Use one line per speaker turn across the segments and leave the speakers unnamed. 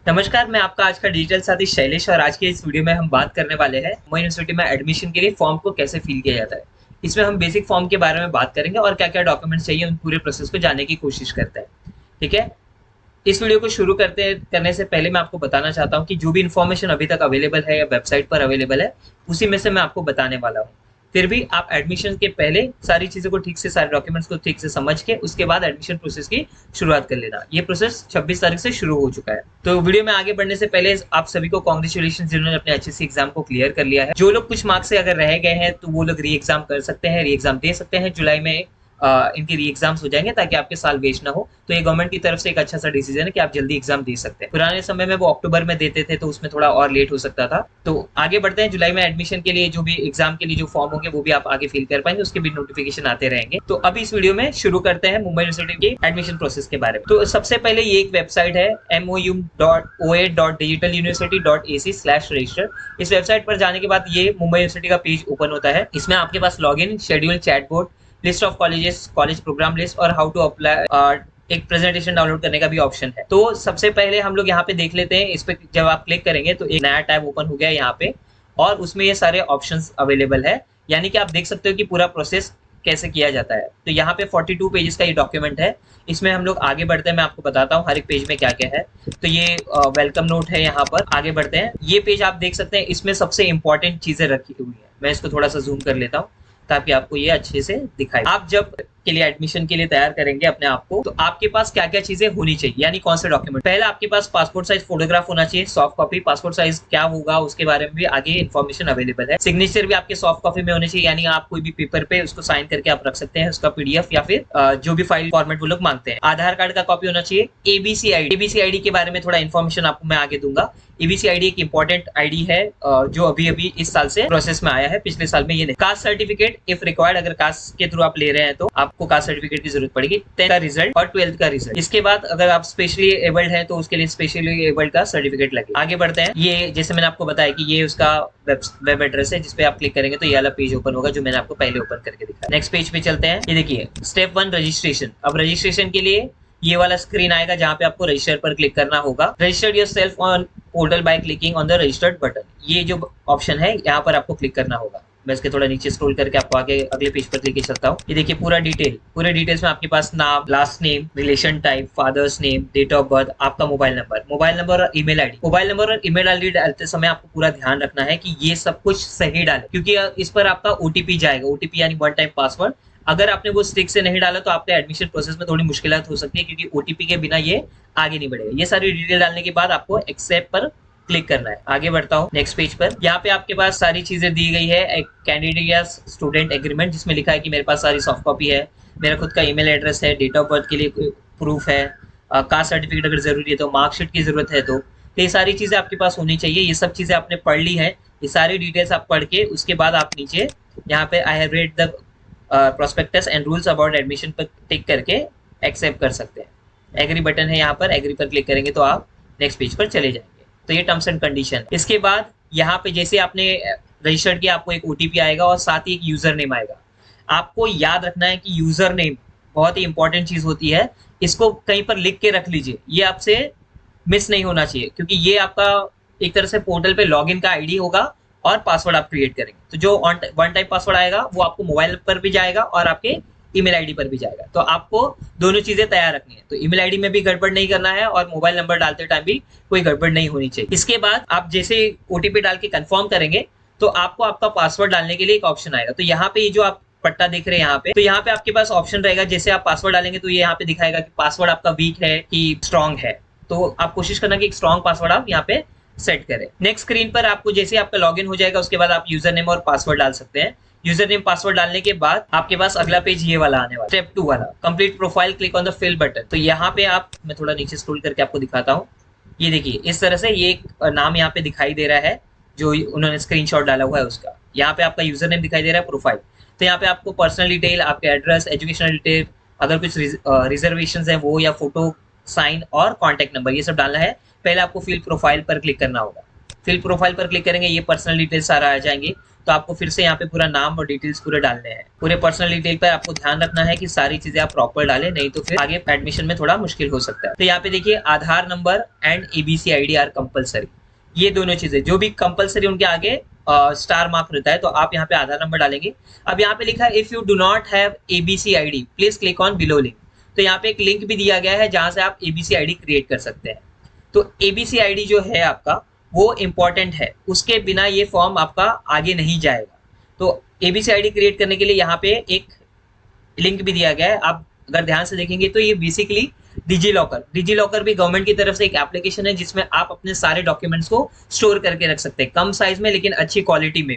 नमस्कार, मैं आपका आज का डिजिटल साथी शैलेश और आज के इस वीडियो में हम बात करने वाले हैं मुंबई यूनिवर्सिटी में एडमिशन के लिए फॉर्म को कैसे फिल किया जाता है। इसमें हम बेसिक फॉर्म के बारे में बात करेंगे और क्या-क्या डॉक्यूमेंट्स चाहिए उन पूरे प्रोसेस को जानने की कोशिश करते हैं। ठीक है? इस वीडियो को शुरू करने से पहले मैं आपको बताना चाहता हूँ कि जो भी इन्फॉर्मेशन अभी तक अवेलेबल है या वेबसाइट पर अवेलेबल है, उसी में से मैं आपको बताने वाला हूँ। फिर भी आप एडमिशन के पहले सारी चीज़ों को ठीक से, सारे डॉक्यूमेंट्स को ठीक से समझ के उसके बाद एडमिशन प्रोसेस की शुरुआत कर लेना। ये प्रोसेस 26 तारीख से शुरू हो चुका है। तो वीडियो में आगे बढ़ने से पहले आप सभी को कांग्रेचुलेशन जिन्होंने अपने एचएससी एग्जाम को क्लियर कर लिया है। जो लोग कुछ मार्क्स से अगर रह गए हैं तो वो लोग री एग्जाम कर सकते हैं, री एग्जाम दे सकते हैं। जुलाई में इनके री एग्जाम्स हो जाएंगे ताकि आपके साल वेस्ट ना हो। तो ये गवर्नमेंट की तरफ से एक अच्छा सा डिसीजन है कि आप जल्दी एग्जाम दे सकते हैं। पुराने समय में वो अक्टूबर में देते थे तो उसमें थोड़ा और लेट हो सकता था। तो आगे बढ़ते हैं। जुलाई में एडमिशन के लिए जो भी एग्जाम के लिए जो फॉर्म होंगे वो भी आप आगे फिल कर पाएंगे, उसके भी नोटिफिकेशन आते रहेंगे। तो अभी इस वीडियो में शुरू करते हैं मुंबई यूनिवर्सिटी की एडमिशन प्रोसेस के बारे में। तो सबसे पहले ये एक वेबसाइट है mou.oa.digitaluniversity.ac/register। इस वेबसाइट पर जाने के बाद ये मुंबई यूनिवर्सिटी का पेज ओपन होता है। इसमें आपके पास login, schedule, chatbot, list of colleges, college program list और हाउ टू अप्लाई एक प्रेजेंटेशन डाउनलोड करने का भी ऑप्शन है। तो सबसे पहले हम लोग यहाँ पे देख लेते हैं। इस पे जब आप क्लिक करेंगे तो एक नया टैब ओपन हो गया यहाँ पे और उसमें ये सारे ऑप्शंस अवेलेबल है। यानी कि आप देख सकते हो कि पूरा प्रोसेस कैसे किया जाता है। तो यहाँ पे 42 पेजेस का ये डॉक्यूमेंट है। इसमें हम लोग आगे बढ़ते हैं, मैं आपको बताता हूँ हर एक पेज में क्या क्या है। तो ये वेलकम नोट है। यहाँ पर आगे बढ़ते हैं। ये पेज आप देख सकते हैं, इसमें सबसे इंपॉर्टेंट चीजें रखी हुई है। मैं इसको थोड़ा सा जूम कर लेता हूँ ताकि आपको ये अच्छे से दिखाए। आप जब के लिए एडमिशन के लिए तैयार करेंगे अपने आप को, तो आपके पास क्या क्या चीजें होनी चाहिए, यानी कौन से डॉक्यूमेंट। पहले आपके पास पासपोर्ट साइज फोटोग्राफ होना चाहिए, सॉफ्ट कॉपी। पासपोर्ट साइज क्या होगा उसके बारे में भी आगे इन्फॉर्मेशन अवेलेबल है। सिग्नेचर भी आपके सॉफ्ट कॉपी में होने चाहिए, यानी आप कोई भी पेपर पे उसको साइन करके आप रख सकते हैं, उसका पीडीएफ या फिर जो भी फाइल फॉर्मेट वो लोग मांगते हैं। आधार कार्ड का कॉपी होना चाहिए। एबीसी आईडी के बारे में थोड़ा इन्फॉर्मेशन आपको मैं आगे दूंगा। एबीसी आईडी एक इंपॉर्टेंट आईडी है जो अभी इस साल से प्रोसेस में आया है, पिछले साल में ये नहीं। कास्ट सर्टिफिकेट इफ रिक्वायर्ड, अगर कास्ट के थ्रू आप ले रहे हैं तो आपको कास्ट सर्टिफिकेट की जरूरत पड़ेगी। 10th का रिजल्ट और 12th का रिजल्ट। इसके बाद अगर आप स्पेशली एबल्ड हैं तो उसके लिए स्पेशली एबल्ड का सर्टिफिकेट लगेगा। आगे बढ़ते हैं। ये जैसे मैंने आपको बताया कि ये उसका वेब एड्रेस है, जिसपे आप क्लिक करेंगे तो ये वाला पेज ओपन होगा जो मैंने आपको पहले ओपन करके दिखाया। नेक्स्ट पेज पे चलते हैं। ये देखिए स्टेप 1 रजिस्ट्रेशन। अब रजिस्ट्रेशन के लिए ये वाला स्क्रीन आएगा जहां पे आपको रजिस्टर पर क्लिक करना होगा। Registered yourself on portal by clicking on the registered button. ये जो ऑप्शन है यहाँ पर आपको क्लिक करना होगा। मैं इसके थोड़ा नीचे स्क्रॉल करके आपको आगे अगले पेज पर लेके चलता हूँ। ये देखिए पूरे डिटेल्स में आपके पास नाम, last name, relation type, father's name, date of birth, आपका मोबाइल नंबर और ईमेल आईडी। मोबाइल नंबर और ईमेल आईडी डालते समय आपको पूरा ध्यान रखना है कि ये सब कुछ सही डाले, क्योंकि इस पर आपका ओटीपी जाएगा। ओटीपी यानी वन टाइम पासवर्ड। अगर आपने वो स्टिक से नहीं डाला तो आपके एडमिशन प्रोसेस में थोड़ी मुश्किलात हो सकती है, क्योंकि ओटीपी के बिना ये आगे नहीं बढ़ेगा। ये सारी डिटेल डालने के बाद आपको एक्सेप्ट पर क्लिक करना है। आगे बढ़ता हूँ नेक्स्ट पेज पर। यहाँ पे आपके पास सारी चीजें दी गई है। एक कैंडिडेट या स्टूडेंट एग्रीमेंट, जिसमें लिखा है कि मेरे पास सारी सॉफ्ट कॉपी है, मेरा खुद का ईमेल एड्रेस है, डेट ऑफ बर्थ के लिए प्रूफ है, कास्ट सर्टिफिकेट अगर जरूरी है तो, मार्कशीट की जरूरत है तो ये सारी चीजें आपके पास होनी चाहिए। ये सब चीजें आपने पढ़ ली है। ये सारी डिटेल्स आप पढ़ के उसके बाद आप नीचे यहाँ पे I have read the prospectus and rules about admission पर टिक करके एक्सेप्ट कर सकते हैं। एग्री बटन है यहाँ पर, एग्री पर क्लिक करेंगे तो आप नेक्स्ट पेज पर चले जाएंगे। तो ये टर्म्स एंड कंडीशन। इसके बाद यहाँ पे जैसे आपने रजिस्टर्ड किया, आपको एक ओटीपी आएगा और साथ ही एक यूजर नेम आएगा। आपको याद रखना है कि यूजर नेम बहुत ही इंपॉर्टेंट चीज होती है। इसको कहीं पर लिख के रख लीजिए, ये आपसे मिस नहीं होना चाहिए, क्योंकि ये आपका एक तरह से पोर्टल पे लॉगिन का आईडी होगा और पासवर्ड आप क्रिएट करेंगे। तो जो वन टाइम पासवर्ड आएगा वो आपको मोबाइल पर भी जाएगा और आपके ईमेल आईडी पर भी जाएगा। तो आपको दोनों चीजें तैयार रखनी है। तो ईमेल आईडी में भी गड़बड़ नहीं करना है और मोबाइल नंबर डालते टाइम भी कोई गड़बड़ नहीं होनी चाहिए। इसके बाद आप जैसे ओटीपी डाल के कंफर्म करेंगे तो आपको आपका पासवर्ड डालने के लिए एक ऑप्शन आएगा। तो यहाँ पे जो आप पट्टा देख रहे हैं यहाँ पे, तो यहाँ पे आपके पास ऑप्शन रहेगा। जैसे आप पासवर्ड डालेंगे तो ये यहाँ पे दिखाएगा कि पासवर्ड आपका वीक है कि स्ट्रॉन्ग है। तो आप कोशिश करना कि एक स्ट्रॉन्ग पासवर्ड आप यहाँ पे सेट करें। नेक्स्ट स्क्रीन पर आपको जैसे आपका लॉगिन हो जाएगा उसके बाद आप यूजर नेम और पासवर्ड डाल सकते हैं। यूजर नेम पासवर्ड डालने के बाद आपके पास अगला पेज ये वाला आने वाला, स्टेप 2 वाला, complete profile, click on the fill button. तो यहाँ पे आप, मैं थोड़ा नीचे स्क्रॉल करके आपको दिखाता हूँ। ये देखिए इस तरह से ये एक नाम यहाँ पे दिखाई दे रहा है जो उन्होंने स्क्रीनशॉट डाला हुआ है उसका। यहाँ पे आपका यूजर नेम दिखाई दे रहा है, प्रोफाइल। तो यहाँ पे आपको पर्सनल डिटेल, आपके एड्रेस, एजुकेशनल डिटेल, अगर कुछ रिजर्वेशन है वो, या फोटो, साइन और कॉन्टेक्ट नंबर, ये सब डालना है। पहले आपको फिल प्रोफाइल पर क्लिक करना होगा। फिल प्रोफाइल पर क्लिक करेंगे, ये पर्सनल डिटेल्स सारा आ जाएंगे। तो आपको फिर से यहाँ पे पूरा नाम और डिटेल्स पूरे डालने हैं। पूरे पर्सनल डिटेल पर आपको ध्यान रखना है कि सारी चीजें आप प्रॉपर डालें, नहीं तो फिर आगे एडमिशन में थोड़ा मुश्किल हो सकता है। तो यहाँ पे देखिए Aadhaar number and ABC ID are compulsory, ये दोनों चीजें जो भी कंपलसरी उनके आगे स्टार मार्क रहता है, तो आप यहाँ पे आधार नंबर डालेंगे। अब यहाँ पे लिखा है if you do not have ABC ID please click on below link, तो यहाँ पे एक लिंक भी दिया गया है जहां से आप एबीसी आईडी क्रिएट कर सकते हैं। तो एबीसी आईडी जो है आपका वो इंपॉर्टेंट है, उसके बिना ये फॉर्म आपका आगे नहीं जाएगा। तो एबीसी आईडी क्रिएट करने के लिए यहाँ पे एक लिंक भी दिया गया है, आप अगर ध्यान से देखेंगे तो ये बेसिकली डिजी लॉकर भी गवर्नमेंट की तरफ से एक एप्लीकेशन है जिसमें आप अपने सारे डॉक्यूमेंट्स को स्टोर करके रख सकते हैं, कम साइज में लेकिन अच्छी क्वालिटी में।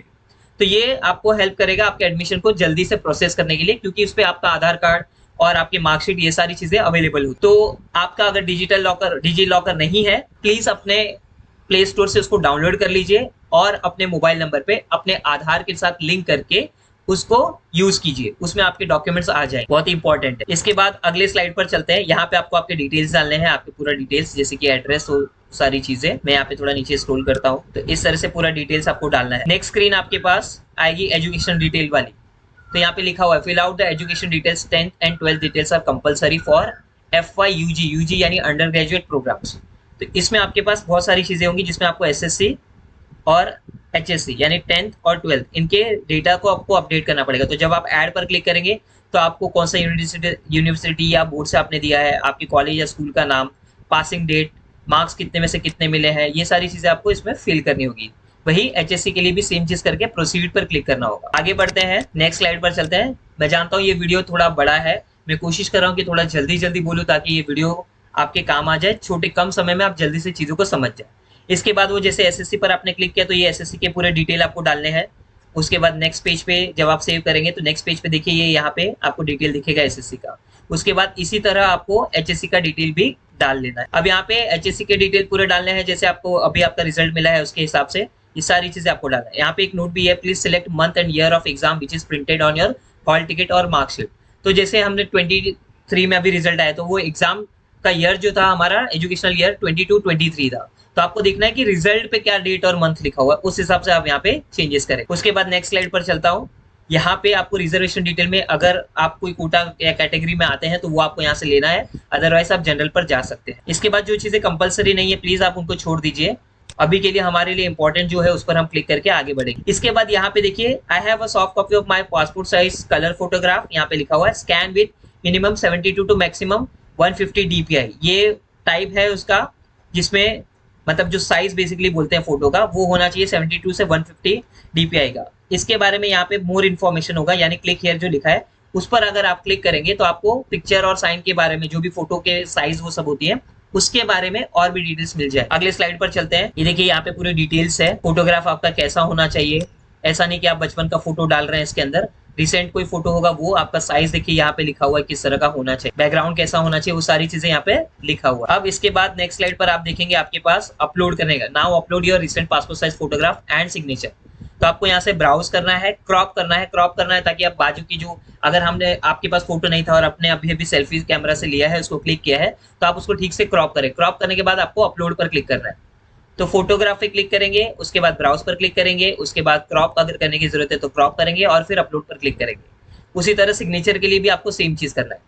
तो ये आपको हेल्प करेगा आपके एडमिशन को जल्दी से प्रोसेस करने के लिए, क्योंकि उस पर आपका आधार कार्ड और आपकी मार्कशीट ये सारी चीजें अवेलेबल हो। तो आपका अगर डिजी लॉकर नहीं है, प्लीज अपने प्ले स्टोर से उसको डाउनलोड कर लीजिए और अपने मोबाइल नंबर पे अपने आधार के साथ लिंक करके उसको यूज कीजिए, उसमें आपके डॉक्यूमेंट्स आ जाएंगे, बहुत ही इंपॉर्टेंट है। इसके बाद अगले स्लाइड पर चलते हैं। यहाँ पे आपको आपके डिटेल्स डालने हैं, आपके पूरा डिटेल्स जैसे कि एड्रेस हो, सारी चीजें। मैं यहाँ पे थोड़ा नीचे स्क्रॉल करता हूँ, तो इस तरह से पूरा डिटेल्स आपको डालना है। नेक्स्ट स्क्रीन आपके पास आएगी एजुकेशन डिटेल वाली, तो यहाँ पे लिखा हुआ है fill out the education details 10th and 12th details are compulsory for FY UG यानी अंडर ग्रेजुएट प्रोग्राम्स। तो इसमें आपके पास बहुत सारी चीजें होंगी जिसमें आपको SSC और HSC यानी 10th और 12th इनके डेटा को आपको अपडेट करना पड़ेगा। तो जब आप ऐड पर क्लिक करेंगे तो आपको कौन सा यूनिवर्सिटी या बोर्ड से आपने दिया है, आपके कॉलेज या स्कूल का नाम, पासिंग डेट, मार्क्स कितने में से कितने मिले हैं, ये सारी चीजें आपको इसमें फिल करनी होगी। वही HSC के लिए भी सेम चीज करके प्रोसीड पर क्लिक करना होगा। आगे बढ़ते हैं, नेक्स्ट स्लाइड पर चलते हैं। मैं जानता हूँ ये वीडियो थोड़ा बड़ा है, मैं कोशिश कर रहा हूँ कि थोड़ा जल्दी बोलूँ ताकि ये वीडियो आपके काम आ जाए, छोटे कम समय में आप जल्दी से चीजों को समझ जाए। इसके बाद वो जैसे SSC पर आपने क्लिक किया तो ये SSC के पूरे डिटेल आपको डालने हैं। उसके बाद नेक्स्ट पेज पे जब आप सेव करेंगे तो नेक्स्ट पेज पे देखिए ये यहाँ पे आपको डिटेल दिखेगा SSC का। उसके बाद इसी तरह आपको HSC का डिटेल भी डाल लेना है। अब यहाँ पे HSC के डिटेल पूरे डालने हैं, जैसे आपको अभी आपका रिजल्ट मिला है उसके हिसाब से ये सारी चीजें आपको डालना है। यहाँ पे एक नोट भी है, please select month and year of exam which is printed on your hall ticket और मार्कशीट। तो जैसे हमने 23 में अभी रिजल्ट आया तो वो एग्जाम का ईयर जो था हमारा एजुकेशनल ईयर 22-23 था, तो आपको देखना है कि रिजल्ट पे क्या डेट और मंथ लिखा हुआ है, उस हिसाब से आप यहाँ पे चेंजेस करें। उसके बाद नेक्स्ट स्लाइड पर चलता हूँ। यहाँ पे आपको रिजर्वेशन डिटेल में अगर आप कोई कोटा या कैटेगरी में आते हैं तो वो आपको यहाँ से लेना है, अदरवाइज आप जनरल पर जा सकते हैं। इसके बाद जो चीजें कंपलसरी नहीं है प्लीज आप उनको छोड़ दीजिए, अभी के लिए हमारे लिए इंपॉर्टेंट जो है उस पर हम क्लिक करके आगे बढ़ेंगे। इसके बाद यहाँ पे देखिए I have a soft copy of my passport size colour photograph, यहाँ पे लिखा हुआ है scan with minimum 72 to maximum 150 DPI। ये टाइप है उसका जिसमें मतलब जो साइज बेसिकली बोलते हैं फोटो का वो होना चाहिए 72 से 150 DPI का। इसके बारे में यहाँ पे मोर इन्फॉर्मेशन होगा यानी क्लिक हियर जो लिखा है उस पर अगर आप क्लिक करेंगे तो आपको पिक्चर और साइन के बारे में जो भी फोटो के साइज वो सब होती है उसके बारे में और भी डिटेल्स मिल जाए। अगले स्लाइड पर चलते हैं। ये देखिए यहाँ पे पूरी डिटेल्स है, फोटोग्राफ आपका कैसा होना चाहिए, ऐसा नहीं कि आप बचपन का फोटो डाल रहे हैं इसके अंदर, रिसेंट कोई फोटो होगा वो, आपका साइज देखिए यहाँ पे लिखा हुआ है किस तरह का होना चाहिए, बैकग्राउंड कैसा होना चाहिए, वो सारी चीजें यहाँ पे लिखा हुआ है। अब इसके बाद नेक्स्ट स्लाइड पर आप देखेंगे आपके पास अपलोड करने का, now upload your recent passport size photograph and signature. तो आपको यहाँ से ब्राउज करना है, क्रॉप करना है ताकि आप बाजू की जो अगर हमने आपके पास फोटो नहीं था और अपने अभी सेल्फी कैमरा से लिया है उसको क्लिक किया है तो आप उसको ठीक से क्रॉप करें। क्रॉप करने के बाद आपको अपलोड पर क्लिक करना है, तो फोटोग्राफ पे क्लिक करेंगे, उसके बाद ब्राउज पर क्लिक करेंगे, उसके बाद क्रॉप अगर करने की जरूरत है तो क्रॉप करेंगे और फिर अपलोड पर क्लिक करेंगे। उसी तरह सिग्नेचर के लिए भी आपको सेम चीज करना है।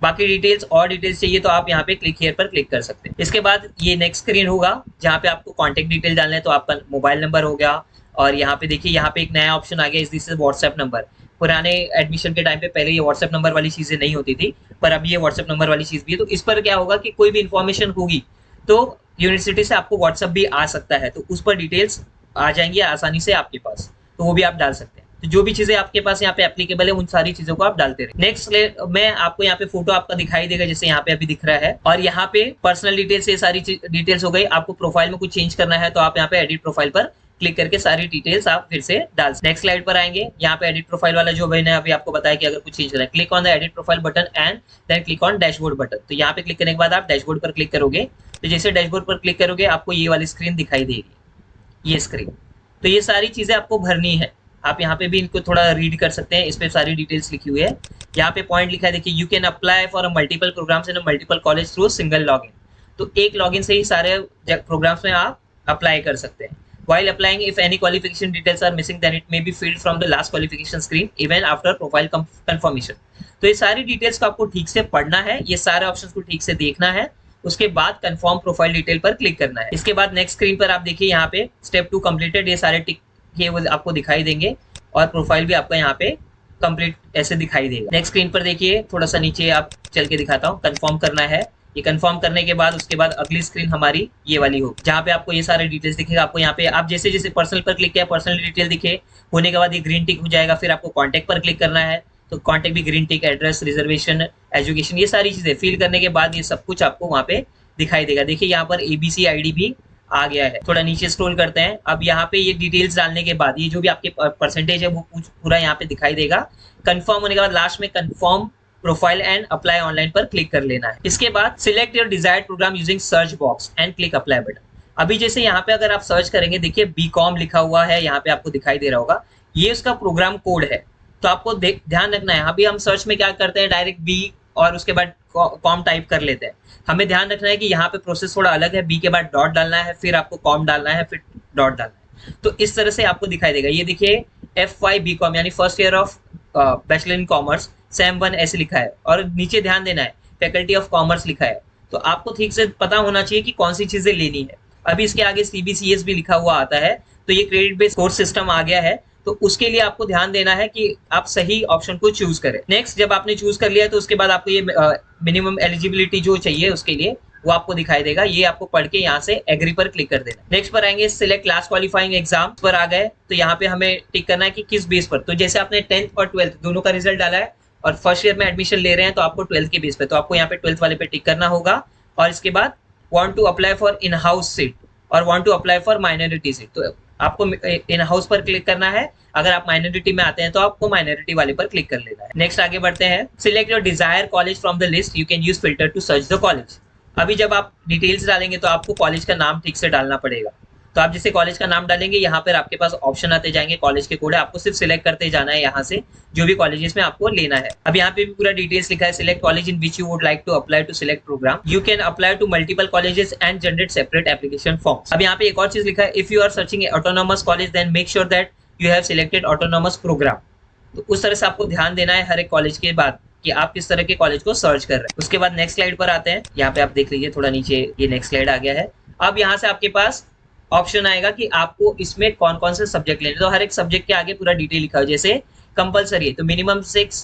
बाकी डिटेल्स और डिटेल्स चाहिए तो आप यहाँ पे क्लिक हियर पर क्लिक कर सकते हैं। इसके बाद ये नेक्स्ट स्क्रीन होगा जहाँ पे आपको कॉन्टेक्ट डिटेल डालना है, तो आपका मोबाइल नंबर हो गया और यहाँ पे देखिए यहाँ पे एक नया ऑप्शन आ गया इस दिस व्हाट्सएप नंबर। पुराने एडमिशन के टाइम पे पहले ये व्हाट्सएप नंबर वाली चीजें नहीं होती थी, पर अब ये व्हाट्सएप नंबर वाली चीज भी है। तो इस पर क्या होगा कि कोई भी इंफॉर्मेशन होगी तो यूनिवर्सिटी से आपको व्हाट्सएप भी आ सकता है, तो उस पर डिटेल्स आ जाएंगी आसानी से आपके पास, तो वो भी आप डाल सकते हैं। तो जो भी चीजें आपके पास यहाँ पे एप्लीकेबल है उन सारी चीजों को आप डालते रहे। नेक्स्ट में आपको यहाँ पे फोटो आपका दिखाई देगा जैसे यहाँ पे अभी दिख रहा है, और यहाँ पे पर्सनल डिटेल्स ये सारी डिटेल्स हो गई। आपको प्रोफाइल में कुछ चेंज करना है तो आप यहाँ पे एडिट प्रोफाइल पर क्लिक करके सारी डिटेल्स आप फिर से डाल सकते हैं। नेक्स्ट स्लाइड पर आएंगे, यहाँ पे एडिट प्रोफाइल वाला जो मैंने अभी आपको बताया कि अगर कुछ चेंज करना है, click on the edit profile button and then click on dashboard button. तो यहाँ पे क्लिक करने के बाद आप डैशबोर्ड पर क्लिक करोगे, तो जैसे डैशबोर्ड पर क्लिक करोगे आपको ये वाली स्क्रीन दिखाई देगी, ये स्क्रीन। तो ये सारी चीजें आपको भरनी है, आप यहाँ पे भी इनको थोड़ा रीड कर सकते हैं, इस पे सारी डिटेल्स लिखी हुई है। यहाँ पे पॉइंट लिखा है देखिए, you can apply for a multiple programs in multiple college through single login. तो एक लॉगिन से ही सारे प्रोग्राम्स में आप अप्लाई कर सकते हैं। While applying, if any qualification details are missing, then it may be filled from the last qualification screen even after profile confirmation. तो ये सारी डिटेल्स को आपको ठीक से पढ़ना है, ये सारे ऑप्शंस को ठीक से देखना है, उसके बाद कंफर्म प्रोफाइल डिटेल पर क्लिक करना है। इसके बाद नेक्स्ट स्क्रीन पर आप देखिए यहाँ पे स्टेप 2 कंप्लीटेड, ये सारे टिक ये वो आपको दिखाई देंगे और प्रोफाइल भी आपका यहाँ पे कंप्लीट ऐसे दिखाई देगा। नेक्स्ट स्क्रीन पर देखिए थोड़ा सा नीचे आप चल के दिखाता हूँ, कंफर्म करना है। ये कंफर्म करने के बाद उसके बाद अगली स्क्रीन हमारी ये वाली होगी, जहाँ पे आपको ये सारे डिटेल्स दिखेगा। आपको यहाँ पे आप जैसे जैसे पर्सनल पर क्लिक किया, पर्सनल डिटेल दिखे होने के बाद ये ग्रीन टिक हो जाएगा। फिर आपको कॉन्टैक्ट पर क्लिक करना है, तो कॉन्टैक्ट भी ग्रीन टिक, एड्रेस, रिजर्वेशन, एजुकेशन, ये सारी चीजें फिल करने के बाद ये सब कुछ आपको वहाँ पे दिखाई देगा। देखिए यहाँ पर ABC ID भी आ गया है। थोड़ा नीचे स्क्रॉल करते हैं। अब यहाँ पे ये डिटेल्स डालने के बाद ये जो भी आपके परसेंटेज है वो पूरा यहाँ पे दिखाई देगा। कंफर्म होने के बाद लास्ट में confirm profile and apply online पर क्लिक कर लेना है। इसके बाद select your desired program using search box and click apply button. अभी जैसे यहाँ पे अगर आप सर्च करेंगे, देखिए BCom लिखा हुआ है, यहाँ पे आपको दिखाई दे रहा होगा, ये उसका प्रोग्राम कोड है। तो आपको ध्यान रखना है, अभी हम सर्च में क्या करते हैं, डायरेक्ट B और उसके बाद कॉम टाइप कर लेते हैं। हमें ध्यान रखना है कि यहाँ पे प्रोसेस थोड़ा अलग है, B के बाद डॉट डालना है, फिर आपको कॉम डालना है, फिर डॉट डालना है। तो इस तरह से आपको दिखाई देगा। ये देखिए FY BCom यानी first year of bachelor in commerce same 1 ऐसे लिखा है, और नीचे ध्यान देना है फैकल्टी ऑफ कॉमर्स लिखा है। तो आपको ठीक से पता होना चाहिए कि कौन सी चीजें लेनी है। अभी इसके आगे CBCS भी लिखा हुआ आता है, तो ये क्रेडिट बेस्ड कोर्स सिस्टम आ गया है, तो उसके लिए आपको ध्यान देना है कि आप सही ऑप्शन को चूज करें। नेक्स्ट जब आपने चूज कर लिया तो उसके बाद आपको ये मिनिमम एलिजिबिलिटी जो चाहिए उसके लिए वो आपको दिखाई देगा। ये आपको पढ़ के यहाँ से एग्री पर क्लिक कर देना। नेक्स्ट पर आएंगे सिलेक्ट क्लास क्वालिफाइंग एग्जाम पर आ गए, तो यहाँ पे हमें टिक करना है कि किस बेस पर। तो जैसे आपने 10th और 12th दोनों का रिजल्ट डाला है और फर्स्ट ईयर में एडमिशन ले रहे हैं, तो आपको 12th के बेस पे, तो आपको यहाँ पे 12th वाले पे टिक करना होगा। और इसके बाद want to apply for in house seat और want to apply for minority seat, तो आपको इन हाउस पर क्लिक करना है। अगर आप माइनॉरिटी में आते हैं तो आपको माइनॉरिटी वाले पर क्लिक कर लेना है। नेक्स्ट आगे बढ़ते हैं। Select your desire college from the list, you can use filter to search the college. अभी जब आप डिटेल्स डालेंगे तो आपको कॉलेज का नाम ठीक से डालना पड़ेगा। तो आप जैसे कॉलेज का नाम डालेंगे, यहाँ पर आपके पास ऑप्शन आते जाएंगे, कॉलेज के कोड है, आपको सिर्फ सिलेक्ट करते जाना है यहाँ से जो भी कॉलेजेस में आपको लेना है। अब यहाँ पे भी पूरा डिटेल्स लिखा है। Select college in which you would like to apply to select program, you can apply to multiple colleges and generate separate application forms. अब यहाँ पे एक और चीज लिखा है, if you are searching autonomous college then make sure that you have selected autonomous program. तो उस तरह से आपको ध्यान देना है हर एक कॉलेज के बाद कि आप किस तरह के कॉलेज को सर्च कर रहे हैं। उसके बाद नेक्स्ट स्लाइड पर आते हैं। यहाँ पे आप देख लीजिए थोड़ा नीचे ये नेक्स्ट स्लाइड आ गया है। अब यहाँ से आपके पास ऑप्शन आएगा कि आपको इसमें कौन कौन से सब्जेक्ट लेने। तो हर एक सब्जेक्ट के आगे पूरा डिटेल लिखा है। जैसे कंपलसरी है तो मिनिमम 6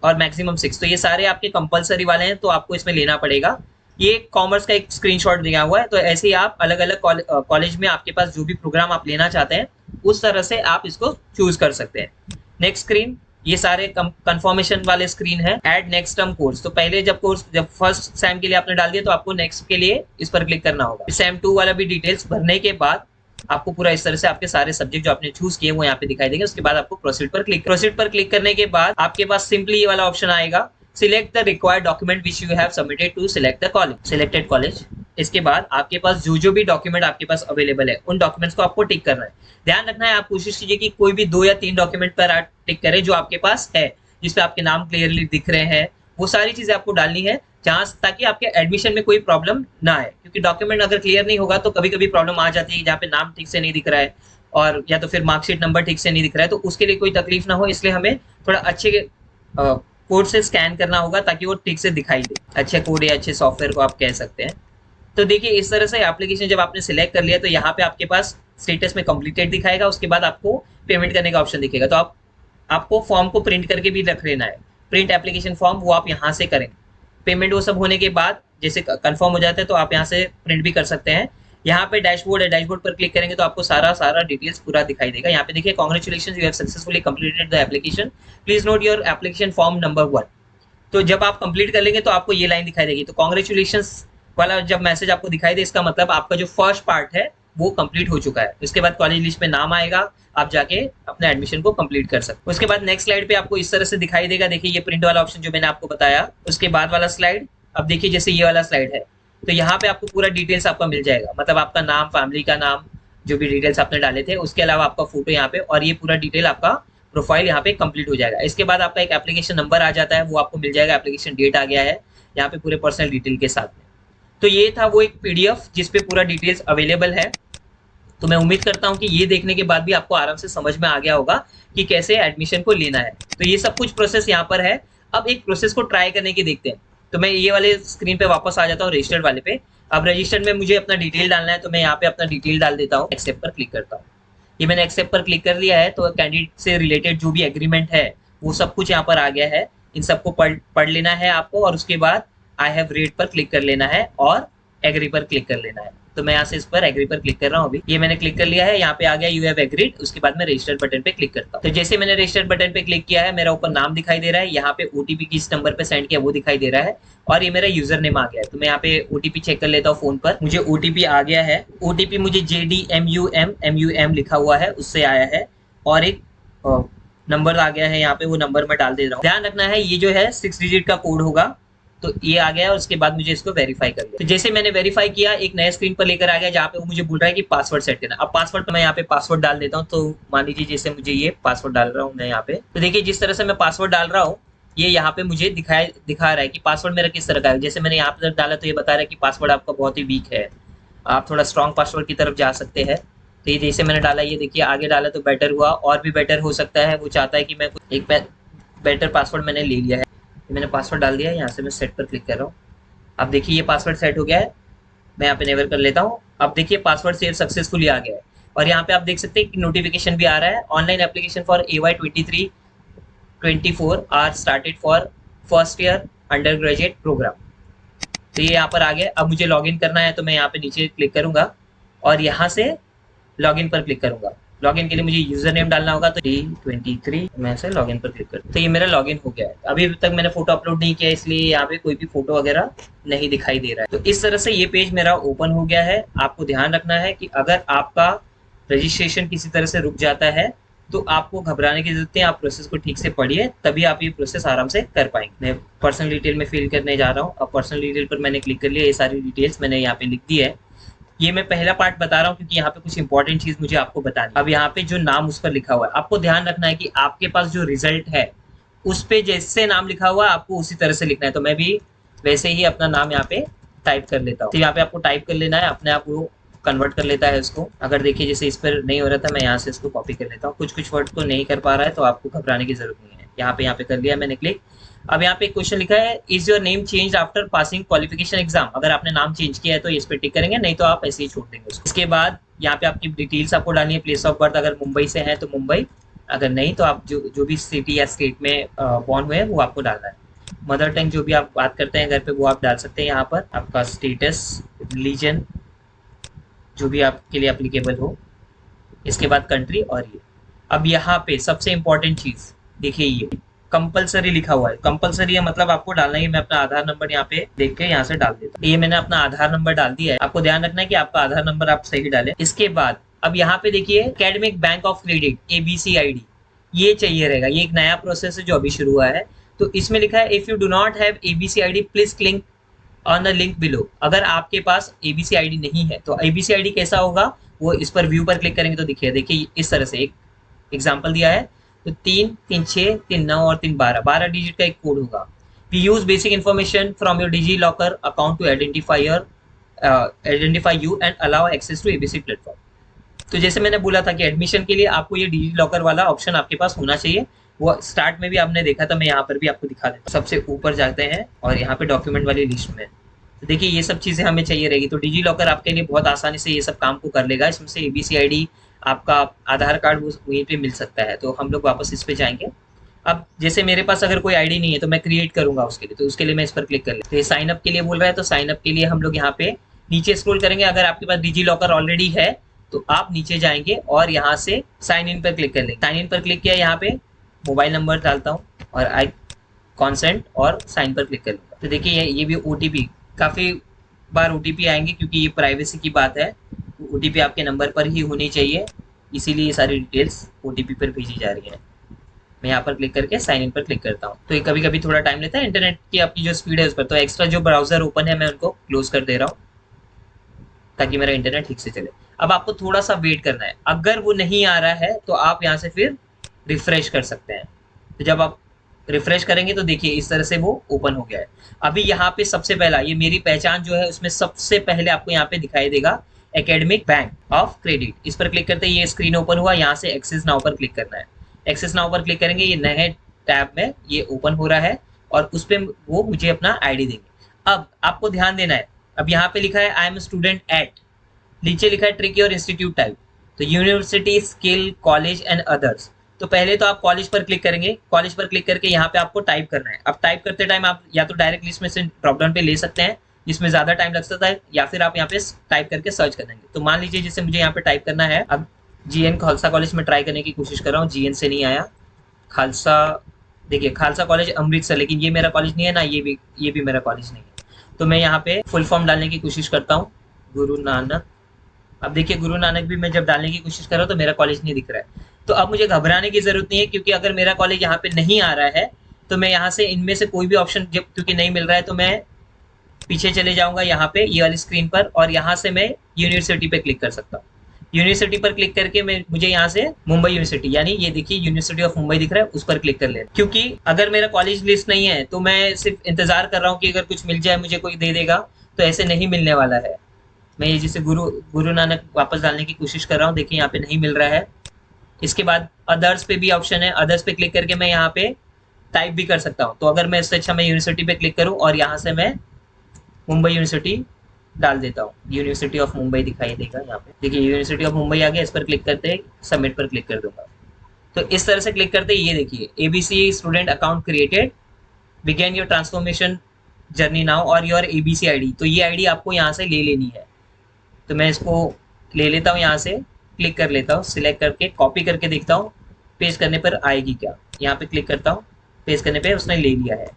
और मैक्सिमम 6, तो ये सारे आपके कंपलसरी वाले हैं, तो आपको इसमें लेना पड़ेगा। ये कॉमर्स का एक स्क्रीनशॉट दिया हुआ है। तो ऐसे ही आप अलग अलग कॉलेज में आपके पास जो भी प्रोग्राम आप लेना चाहते हैं उस तरह से आप इसको चूज कर सकते हैं। नेक्स्ट स्क्रीन, ये सारे कंफर्मेशन वाले स्क्रीन है। ऐड नेक्स्ट टर्म कोर्स, तो पहले जब फर्स्ट सेम के लिए आपने डाल दिया तो आपको नेक्स्ट के लिए इस पर क्लिक करना होगा। सेम 2 वाला भी डिटेल्स भरने के बाद आपको पूरा इस तरह से आपके सारे सब्जेक्ट जो आपने चूज किए वो यहाँ पे दिखाई देंगे। उसके बाद आपको प्रोसीड पर क्लिक करने के बाद आपके पास सिंपली ये वाला ऑप्शन आएगा, select the required document which you have submitted to select the college, selected college. इसके बाद आपके पास जो भी डॉक्यूमेंट आपके पास अवेलेबल है उन डॉक्यूमेंट्स को आपको टिक करना है। ध्यान रखना है, आप कोशिश कीजिए कि कोई भी 2 या 3 डॉक्यूमेंट पर आप टिक करें जो आपके पास है, जिसपे आपके नाम क्लियरली दिख रहे हैं। वो सारी चीजें आपको डालनी है जहां ताकि आपके एडमिशन में कोई प्रॉब्लम ना आए, क्योंकि डॉक्यूमेंट अगर क्लियर नहीं होगा तो कभी कभी प्रॉब्लम आ जाती है जहाँ पे नाम ठीक से नहीं दिख रहा है और या तो फिर मार्कशीट नंबर ठीक से नहीं दिख रहा है, तो उसके लिए कोई तकलीफ ना हो। इसलिए हमें थोड़ा अच्छे कोड से स्कैन करना होगा ताकि वो ठीक से दिखाई दे। अच्छे कोड या अच्छे सॉफ्टवेयर को आप कह सकते हैं। तो देखिए इस तरह से एप्लीकेशन जब आपने सिलेक्ट कर लिया तो यहाँ पे आपके पास स्टेटस में कंप्लीटेड दिखाएगा। उसके बाद आपको पेमेंट करने का ऑप्शन दिखेगा। तो आपको फॉर्म को प्रिंट करके भी रख लेना है, प्रिंट एप्लीकेशन फॉर्म, वो आप यहाँ से करें। पेमेंट वो सब होने के बाद जैसे कंफर्म हो जाता है तो आप यहाँ से प्रिंट भी कर सकते हैं। यहाँ पे डैशबोर्ड है, डैशबोर्ड पर क्लिक करेंगे तो आपको सारा डिटेल्स पूरा दिखाई देगा। यहाँ पे देखिए congratulations, you have successfully completed the application, please not your application form number 1। तो जब आप कंप्लीट कर लेंगे तो आपको ये लाइन दिखाई देगी। तो कांग्रेचुलेशंस वाला जब मैसेज आपको दिखाई दे, इसका मतलब आपका जो फर्स्ट पार्ट है वो कंप्लीट हो चुका है। उसके बाद कॉलेज लिस्ट में नाम आएगा, आप जाके अपने एडमिशन को कंप्लीट कर सकते हैं। उसके बाद नेक्स्ट स्लाइड पे आपको इस तरह से दिखाई देगा। देखिए ये प्रिंट वाला ऑप्शन जो मैंने आपको बताया। उसके बाद वाला स्लाइड, अब देखिए जैसे ये वाला स्लाइड है तो यहाँ पे आपको पूरा डिटेल्स आपका मिल जाएगा, मतलब आपका नाम, फैमिली का नाम, जो भी डिटेल्स आपने डाले थे, उसके अलावा आपका फोटो यहाँ पे, और ये पूरा डिटेल आपका प्रोफाइल यहाँ पे कंप्लीट हो जाएगा। इसके बाद आपका एक एप्लीकेशन नंबर आ जाता है, वो आपको मिल जाएगा। एप्लीकेशन डेट आ गया है यहाँ पे पूरे पर्सनल डिटेल के साथ में। तो ये था वो एक PDF जिसपे पूरा डिटेल्स अवेलेबल है। तो मैं उम्मीद करता हूँ कि ये देखने के बाद भी आपको आराम से समझ में आ गया होगा कि कैसे एडमिशन को लेना है। तो ये सब कुछ प्रोसेस यहाँ पर है। अब एक प्रोसेस को ट्राई करने की देखते हैं। तो मैं ये वाले स्क्रीन पे वापस आ जाता हूँ, रजिस्टर्ड वाले पे। अब रजिस्टर्ड में मुझे अपना डिटेल डालना है, तो मैं यहाँ पे अपना डिटेल डाल देता हूँ, एक्सेप्ट पर क्लिक करता हूँ। ये मैंने एक्सेप्ट पर क्लिक कर लिया है। तो कैंडिडेट से रिलेटेड जो भी एग्रीमेंट है वो सब कुछ यहाँ पर आ गया है। इन सबको पढ़ लेना है आपको, और उसके बाद आई हैव रीड पर क्लिक कर लेना है और एग्री पर क्लिक कर लेना है। तो मैं यहाँ से इस पर एग्री पर क्लिक कर रहा हूँ। अभी ये मैंने क्लिक कर लिया है, यहाँ पे आ गया यू हैव एग्रीड। उसके बाद मैं रजिस्टर बटन पे क्लिक करता हूँ। तो जैसे मैंने रजिस्टर बटन पे क्लिक किया है, मेरा ऊपर नाम दिखाई दे रहा है, यहाँ पे ओटीपी किस नंबर पे सेंड किया वो दिखाई दे रहा है, और ये मेरा यूजर नेम आ गया है। तो मैं यहाँ पे ओटीपी चेक कर लेता हूँ फोन पर। मुझे ओटीपी आ गया है। ओटीपी मुझे JDMUM लिखा हुआ है, उससे आया है, और एक नंबर आ गया है यहाँ पे, वो नंबर मैं डाल दे रहा हूँ। ध्यान रखना है ये जो है 6 डिजिट का कोड होगा। तो ये आ गया, और उसके बाद मुझे इसको वेरीफाई कर लिया। तो जैसे मैंने वेरीफाई किया, एक नए स्क्रीन पर लेकर आ गया जहाँ पे वो मुझे बोल रहा है कि पासवर्ड सेट करना। अब पासवर्ड मैं यहाँ पे पासवर्ड डाल देता हूँ। तो मान लीजिए जैसे मुझे ये पासवर्ड डाल रहा हूँ मैं यहाँ पे, तो देखिए जिस तरह से मैं पासवर्ड डाल रहा हूँ, ये यहाँ पे मुझे दिखा रहा है कि पासवर्ड मेरा किस तरह का है। जैसे मैंने यहाँ पे डाला तो ये बता रहा है कि पासवर्ड आपका बहुत ही वीक है, आप थोड़ा स्ट्रॉन्ग पासवर्ड की तरफ जा सकते हैं। तो ये जैसे मैंने डाला, ये देखिए आगे डाला तो बेटर हुआ, और भी बेटर हो सकता है। वो चाहता है कि मैं एक बेटर पासवर्ड मैंने ले लिया है। मैंने पासवर्ड डाल दिया है, यहाँ से मैं सेट पर क्लिक कर रहा हूँ। अब देखिए ये पासवर्ड सेट हो गया है। मैं यहाँ पे नेवर कर लेता हूँ। अब देखिए पासवर्ड सेव सक्सेसफुली आ गया है, और यहाँ पे आप देख सकते हैं कि नोटिफिकेशन भी आ रहा है, online application for AY 23-24 are started for first year under graduate program. तो ये यहाँ पर आ गया। अब मुझे लॉगिन करना है, तो मैं यहाँ पे नीचे क्लिक करूंगा और यहाँ से लॉगिन पर क्लिक करूंगा। लॉगिन के लिए मुझे यूजर नेम डालना होगा, तो D23 मैं से लॉगिन पर क्लिक करता हूँ। तो ये मेरा लॉगिन हो गया है। अभी तक मैंने फोटो अपलोड नहीं किया, इसलिए यहाँ पे कोई भी फोटो वगैरह नहीं दिखाई दे रहा है। तो इस तरह से ये पेज मेरा ओपन हो गया है। आपको ध्यान रखना है कि अगर आपका रजिस्ट्रेशन किसी तरह से रुक जाता है तो आपको घबराने की जरूरत नहीं है। आप प्रोसेस को ठीक से पढ़िए, तभी आप ये प्रोसेस आराम से कर पाएंगे। मैं पर्सनल डिटेल में फिल करने जा रहा हूँ। अब पर्सनल डिटेल पर मैंने क्लिक कर लिया, ये सारी डिटेल्स मैंने यहाँ पे लिख दी है। ये मैं पहला पार्ट बता रहा हूँ क्योंकि यहाँ पे कुछ इंपॉर्टेंट चीज मुझे आपको बतानी। अब यहाँ पे जो नाम उस पर लिखा हुआ है, आपको ध्यान रखना है कि आपके पास जो रिजल्ट है उस पे जैसे नाम लिखा हुआ है आपको उसी तरह से लिखना है। तो मैं भी वैसे ही अपना नाम यहाँ पे टाइप कर लेता हूँ। तो यहाँ पे आपको टाइप कर लेना है, अपने आप वो कन्वर्ट कर लेता है इसको। अगर देखिए जैसे इस पर नहीं हो रहा था, मैं यहाँ से इसको कॉपी कर लेता हूँ। कुछ वर्ड को नहीं कर पा रहा है तो आपको घबराने की जरूरत नहीं है। यहाँ पे कर लिया मैंने क्लिक। अब यहाँ पे एक क्वेश्चन लिखा है, is your name change after passing qualification exam. अगर आपने नाम चेंज किया है तो इस पे टिक करेंगे, नहीं तो आप ऐसे ही छोड़ देंगे उसको। इसके बाद यहाँ पे आपकी डिटेल्स आपको डालनी है। प्लेस ऑफ बर्थ अगर मुंबई से है तो मुंबई, अगर नहीं तो आप जो भी सिटी या स्टेट में बॉर्न हुए हैं वो आपको डालना है। मदर टंग जो भी आप बात करते हैं घर पे वो आप डाल सकते हैं। यहाँ पर आपका स्टेटस, रिलीजन जो भी आपके लिए एप्लीकेबल हो। इसके बाद कंट्री, और ये अब यहाँ पे सबसे इंपॉर्टेंट चीज देखिए, ये कंपलसरी लिखा हुआ है। कंपलसरी है मतलब आपको डालना ही। मैं अपना आधार नंबर यहाँ पे देख के यहाँ से डाल देता हूँ। ये मैंने अपना आधार नंबर डाल दिया है। आपको ध्यान रखना है कि आपका आधार नंबर आप सही डालें। इसके बाद अब यहाँ पे देखिए academic bank of credit ABCID ये चाहिए रहेगा। ये एक नया प्रोसेस है जो अभी शुरू हुआ है। तो इसमें लिखा है, if you do not have ABCID please click on the link below. अगर आपके पास ABCID नहीं है तो ABCID कैसा होगा, वो इस पर व्यू पर क्लिक करेंगे तो देखिए इस तरह से एक एग्जाम्पल दिया है। तो 3, 3, 6, 3, 9 और 3, 12 डिजिट का एक कोड होगा। We use basic information from your DigiLocker account to identify you and allow access to ABC platform. तो जैसे मैंने बोला था कि एडमिशन के लिए आपको ये डिजी लॉकर वाला ऑप्शन आपके पास होना चाहिए। वो स्टार्ट में भी आपने देखा था, मैं यहाँ पर भी आपको दिखा देता हूँ। सबसे ऊपर जाते हैं और यहाँ पे डॉक्यूमेंट वाली लिस्ट में तो देखिए ये सब चीजें हमें चाहिए रहेगी। तो डिजी लॉकर आपके लिए बहुत आसानी से ये सब काम को कर लेगा। इसमें से ABCID, आपका आधार कार्ड वो वहीं पे मिल सकता है। तो हम लोग वापस इस पे जाएंगे। अब जैसे मेरे पास अगर कोई आईडी नहीं है तो मैं क्रिएट करूंगा उसके लिए, तो उसके लिए मैं इस पर क्लिक कर लेता हूँ। तो ये साइन अप के लिए बोल रहा है, तो साइन अप के लिए हम लोग यहाँ पे नीचे स्क्रॉल करेंगे। अगर आपके पास डिजी लॉकर ऑलरेडी है तो आप नीचे जाएंगे और यहाँ से साइन इन पर क्लिक कर लेंगे। साइन इन पर क्लिक किया, यहाँ पे मोबाइल नंबर डालता हूँ और आई कॉन्सेंट और साइन पर क्लिक कर लूंगा। तो देखिए ये भी OTP, काफी बार OTP आएंगे क्योंकि ये प्राइवेसी की बात है। OTP आपके नंबर पर ही होनी चाहिए, इसीलिए ये सारी डिटेल्स OTP पर भेजी जा रही है। मैं यहाँ पर क्लिक करके साइन इन पर क्लिक करता हूँ। तो ये कभी कभी थोड़ा टाइम लेता है, इंटरनेट की आपकी जो स्पीड है उस पर। तो एक्स्ट्रा जो ब्राउजर ओपन है मैं उनको क्लोज कर दे रहा हूँ ताकि मेरा इंटरनेट ठीक से चले। अब आपको थोड़ा सा वेट करना है। अगर वो नहीं आ रहा है तो आप यहाँ से फिर रिफ्रेश कर सकते हैं। तो जब आप रिफ्रेश करेंगे तो देखिए इस तरह से वो ओपन हो गया है। अभी यहाँ पे सबसे पहला ये मेरी पहचान जो है उसमें सबसे पहले आपको यहाँ पे दिखाई देगा एकेडमिक बैंक ऑफ क्रेडिट, इस पर क्लिक करते ही ये स्क्रीन ओपन हुआ। यहाँ से एक्सेस नाउ पर क्लिक करना है। एक्सेस नाउ पर क्लिक करेंगे, ये नए टैब में ये ओपन हो रहा है और उस पर वो मुझे अपना आईडी देंगे। अब आपको ध्यान देना है, अब यहाँ पे लिखा है आई एम स्टूडेंट एट, नीचे लिखा है ट्रिक योर इंस्टीट्यूट टाइप, तो university, skill, college and others. तो पहले तो आप कॉलेज पर क्लिक करेंगे, कॉलेज पर क्लिक करके यहाँ पे आपको टाइप करना है। अब टाइप करते टाइम आप या तो डायरेक्ट लिस्ट में से ड्रॉप डाउन पे ले सकते हैं जिसमें ज्यादा टाइम लग सकता है, या फिर आप यहाँ पे टाइप करके सर्च कर देंगे। तो मान लीजिए जैसे मुझे यहाँ पे टाइप करना है, अब जीएन खालसा कॉलेज में ट्राई करने की कोशिश कर रहा हूँ, जीएन से नहीं आया। खालसा, देखिए खालसा कॉलेज अमृतसर, लेकिन ये मेरा कॉलेज नहीं है ना, ये भी मेरा कॉलेज नहीं है। तो मैं यहाँ पे फुल फॉर्म डालने की कोशिश करता हूँ, गुरु नानक। अब देखिए गुरु नानक भी मैं जब डालने की कोशिश कर रहा हूँ तो मेरा कॉलेज नहीं दिख रहा है। तो अब मुझे घबराने की जरूरत नहीं है, क्योंकि अगर मेरा कॉलेज यहाँ पे नहीं आ रहा है तो मैं यहाँ से इनमें से कोई भी ऑप्शन जब क्योंकि नहीं मिल रहा है तो मैं पीछे चले जाऊंगा यहाँ पे ये वाली स्क्रीन पर, और यहाँ से मैं यूनिवर्सिटी पे क्लिक कर सकता हूँ। यूनिवर्सिटी पर क्लिक करके मुझे यहाँ से मुंबई यूनिवर्सिटी, यानी ये देखिए यूनिवर्सिटी ऑफ मुंबई दिख रहा है, उस पर क्लिक कर लेना। क्योंकि अगर मेरा कॉलेज लिस्ट नहीं है तो मैं सिर्फ इंतजार कर रहा हूँ कि अगर कुछ मिल जाए मुझे कोई दे देगा, तो ऐसे नहीं मिलने वाला है। मैं ये जैसे गुरु नानक वापस डालने की कोशिश कर रहा हूँ, देखिए यहाँ पे नहीं मिल रहा है। इसके बाद अदर्स पे भी ऑप्शन है, अदर्स पे क्लिक करके मैं यहाँ पे टाइप भी कर सकता हूँ। तो अगर मैं इससे अच्छा मैं यूनिवर्सिटी पे क्लिक करूँ और यहाँ से मैं मुंबई यूनिवर्सिटी डाल देता हूँ, यूनिवर्सिटी ऑफ मुंबई दिखाई देगा यहाँ पे, देखिए यूनिवर्सिटी ऑफ मुंबई आ गया। इस पर क्लिक करते सबमिट पर क्लिक कर दूंगा। तो इस तरह से क्लिक करते ये देखिए ABC student account created, begin your transformation journey now और योर एबीसी आईडी। तो ये आईडी आपको यहाँ से ले लेनी है, तो मैं इसको ले लेता हूँ, यहाँ से क्लिक कर लेता हूँ, सिलेक्ट करके कॉपी करके देखता हूँ पेस्ट करने पर आएगी क्या। यहाँ पे क्लिक करता हूँ, पेस्ट करने पे उसने ले लिया है।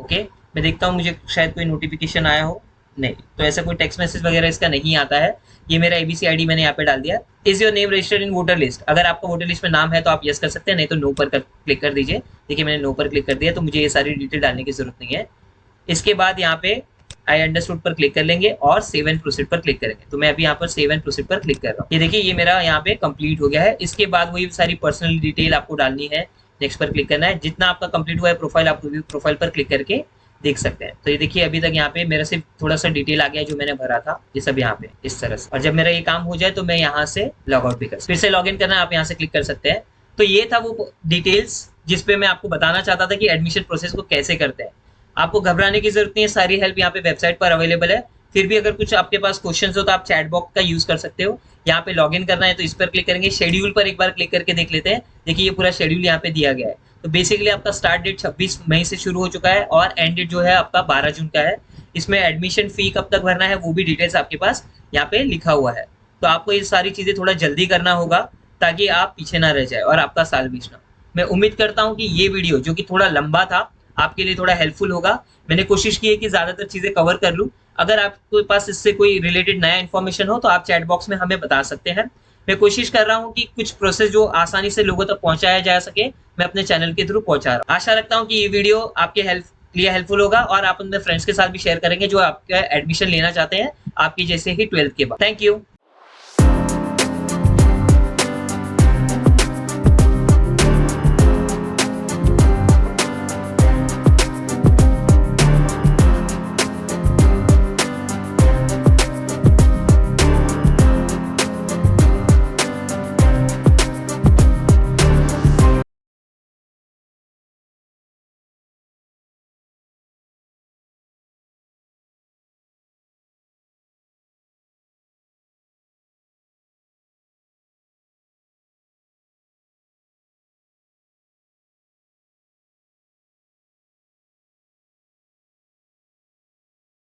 ओके, मैं देखता हूँ मुझे शायद कोई नोटिफिकेशन आया हो, नहीं, तो ऐसा कोई टेक्स्ट मैसेज वगैरह इसका नहीं आता है। ये मेरा एबीसी आईडी मैंने यहाँ पे डाल दिया। Is your name registered in voter list, अगर आपका वोटर लिस्ट में नाम है तो आप यस कर सकते हैं, नहीं तो नो पर क्लिक कर दीजिए। देखिए मैंने नो पर क्लिक कर दिया, तो मुझे ये सारी डिटेल डालने की जरूरत नहीं है। इसके बाद यहाँ पे आई अंडरस्टूड पर क्लिक कर लेंगे और सेव एंड प्रोसीड पर क्लिक करेंगे। तो मैं अभी यहाँ पर सेव एंड प्रोसीड पर क्लिक कर रहा हूँ। ये देखिए ये मेरा यहाँ पे कंप्लीट हो गया है। इसके बाद वही सारी पर्सनल डिटेल आपको डालनी है, नेक्स्ट पर क्लिक करना है। जितना आपका कंप्लीट हुआ है प्रोफाइल, आप प्रोफाइल पर क्लिक करके देख सकते हैं। तो ये देखिए अभी तक यहाँ पे मेरा सिर्फ थोड़ा सा डिटेल आ गया जो मैंने भरा था, ये सब यहाँ पे इस तरह से। और जब मेरा ये काम हो जाए तो मैं यहाँ से लॉग आउट भी कर, फिर से लॉग इन करना है, आप यहाँ से क्लिक कर सकते हैं। तो ये था वो डिटेल्स जिसपे मैं आपको बताना चाहता था कि एडमिशन प्रोसेस को कैसे करते हैं। आपको घबराने की जरूरत नहीं है, सारी हेल्प यहाँ पे वेबसाइट पर अवेलेबल है। फिर भी अगर कुछ आपके पास क्वेश्चंस हो तो आप चैट बॉक्स का यूज कर सकते हो। यहाँ पे लॉगिन करना है तो इस पर क्लिक करेंगे, शेड्यूल पर एक बार क्लिक करके देख लेते हैं। देखिए ये पूरा शेड्यूल यहाँ पे दिया गया है। तो बेसिकली आपका स्टार्ट डेट 26 मई से शुरू हो चुका है और एंड डेट जो है आपका 12 जून का है। इसमें एडमिशन फी कब तक भरना है वो भी डिटेल्स आपके पास यहाँ पे लिखा हुआ है। तो आपको ये सारी चीजें थोड़ा जल्दी करना होगा ताकि आप पीछे ना रह जाए और आपका साल बीच ना। मैं उम्मीद करता हूँ कि ये वीडियो जो कि थोड़ा लंबा था आपके लिए थोड़ा हेल्पफुल होगा। मैंने कोशिश की है कि ज्यादातर चीजें कवर कर लूं। अगर आपके पास इससे कोई रिलेटेड नया इन्फॉर्मेशन हो तो आप चैट बॉक्स में हमें बता सकते हैं। मैं कोशिश कर रहा हूं कि कुछ प्रोसेस जो आसानी से लोगों तक पहुंचाया जा सके मैं अपने चैनल के थ्रू पहुंचा रहा हूं। आशा रखता हूं कि ये वीडियो आपके लिए हेल्पफुल होगा और आप अपने फ्रेंड्स के साथ भी शेयर करेंगे जो आपका एडमिशन लेना चाहते हैं आपकी जैसे ही 12th के बाद। Thank you.